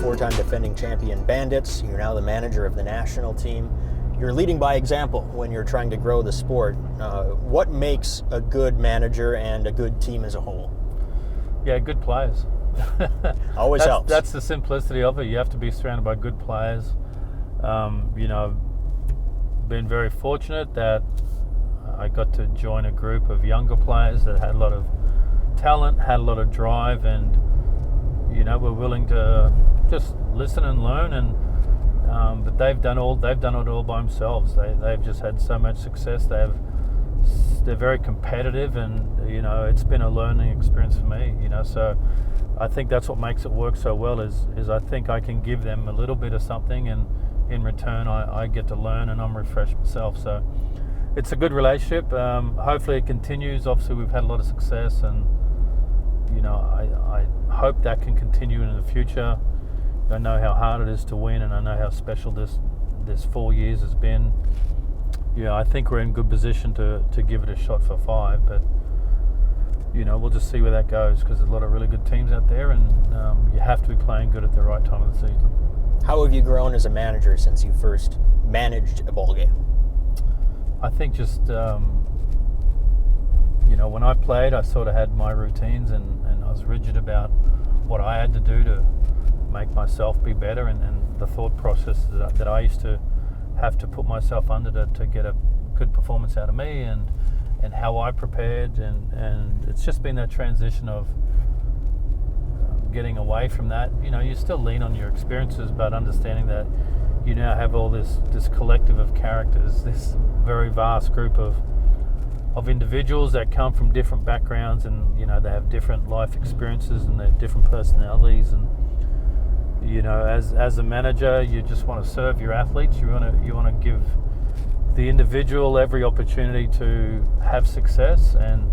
four-time defending champion Bandits. You're now the manager of the national team. You're leading by example when you're trying to grow the sport. What makes a good manager and a good team as a whole? Yeah, good players. Always helps. That's the simplicity of it. You have to be surrounded by good players. I've been very fortunate that I got to join a group of younger players that had a lot of talent, had a lot of drive, and were willing to just listen and learn. And but they've done it all by themselves. They've just had so much success. They're very competitive, and it's been a learning experience for me. So I think that's what makes it work so well. Is I think I can give them a little bit of something, and in return I get to learn, and I'm refreshed myself. So it's a good relationship. Hopefully it continues. Obviously we've had a lot of success, and I hope that can continue in the future. I know how hard it is to win, and I know how special this 4 years has been. I think we're in good position to give it a shot for 5, but we'll just see where that goes, because there's a lot of really good teams out there, and you have to be playing good at the right time of the season. How have you grown as a manager since you first managed a ball game? I think just when I played, I sort of had my routines, and I was rigid about what I had to do to make myself be better, and the thought process that I used to have to put myself under to get a good performance out of me, and how I prepared, and it's just been that transition of getting away from that. You still lean on your experiences, but understanding that you now have all this collective of characters, this very vast group of individuals that come from different backgrounds, and they have different life experiences, and they have different personalities, and as a manager, you just want to serve your athletes. You want to give the individual every opportunity to have success, and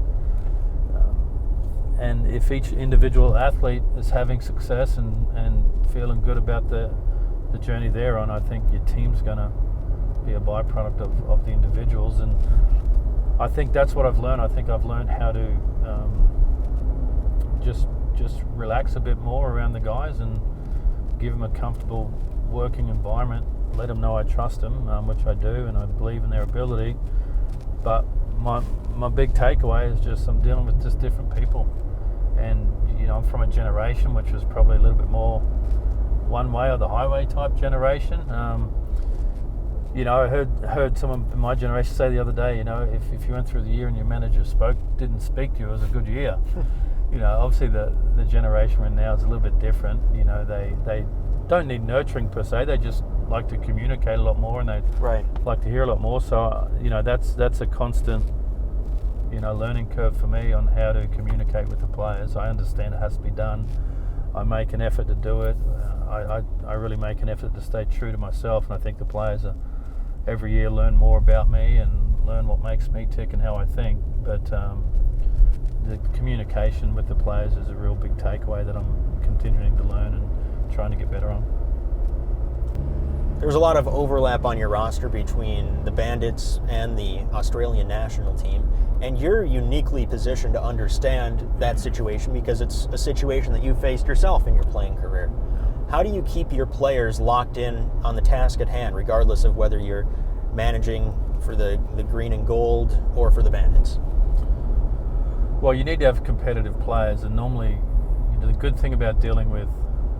if each individual athlete is having success and feeling good about the journey they're on, I think your team's going to be a byproduct of the individuals. And I think that's what I've learned. I think I've learned how to just relax a bit more around the guys, and give them a comfortable working environment, let them know I trust them, which I do, and I believe in their ability. But my big takeaway is just I'm dealing with just different people, and I'm from a generation which was probably a little bit more one way or the highway type generation. I heard someone in my generation say the other day, if you went through the year and your manager didn't speak to you, it was a good year. Obviously the generation we're in now is a little bit different. They don't need nurturing per se. They just like to communicate a lot more, and they like to hear a lot more. So that's a constant learning curve for me on how to communicate with the players. I understand it has to be done. I make an effort to do it. I really make an effort to stay true to myself, and I think the players every year learn more about me and learn what makes me tick and how I think. But the communication with the players is a real big takeaway that I'm continuing to learn and trying to get better on. There's a lot of overlap on your roster between the Bandits and the Australian national team, and you're uniquely positioned to understand that situation because it's a situation that you faced yourself in your playing career. How do you keep your players locked in on the task at hand, regardless of whether you're managing for the green and gold or for the Bandits? Well, you need to have competitive players, and normally the good thing about dealing with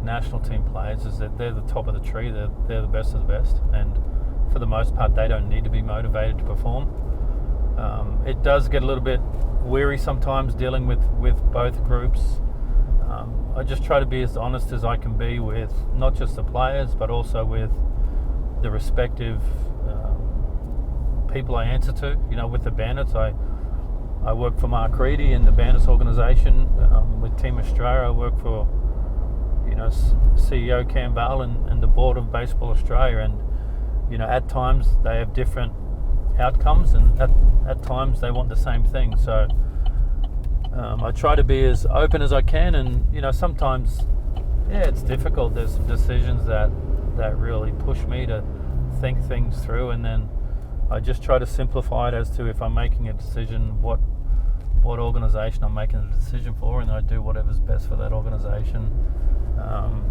national team players is that they're the top of the tree. They're the best of the best, and for the most part they don't need to be motivated to perform. It does get a little bit weary sometimes dealing with both groups. I just try to be as honest as I can be with not just the players, but also with the respective people I answer to. With the Bandits, I work for Mark Reedy in the Bandits organisation. With Team Australia, I work for CEO Cam Vale and the board of Baseball Australia, and at times they have different outcomes, and at times they want the same thing. So I try to be as open as I can, and sometimes it's difficult. There's some decisions that really push me to think things through, and then I just try to simplify it as to if I'm making a decision, what what organization I'm making the decision for, and I do whatever's best for that organization.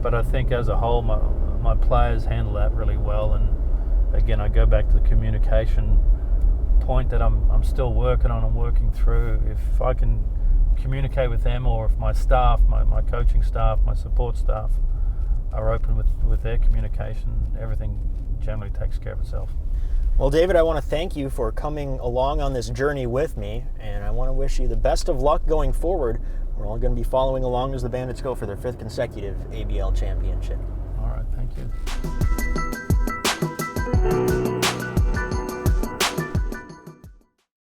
But I think as a whole, my players handle that really well. And again, I go back to the communication point that I'm still working on and working through. If I can communicate with them, or if my staff, my coaching staff, my support staff are open with their communication, everything generally takes care of itself. Well, David, I want to thank you for coming along on this journey with me, and I want to wish you the best of luck going forward. We're all going to be following along as the Bandits go for their 5th consecutive ABL championship. All right, thank you.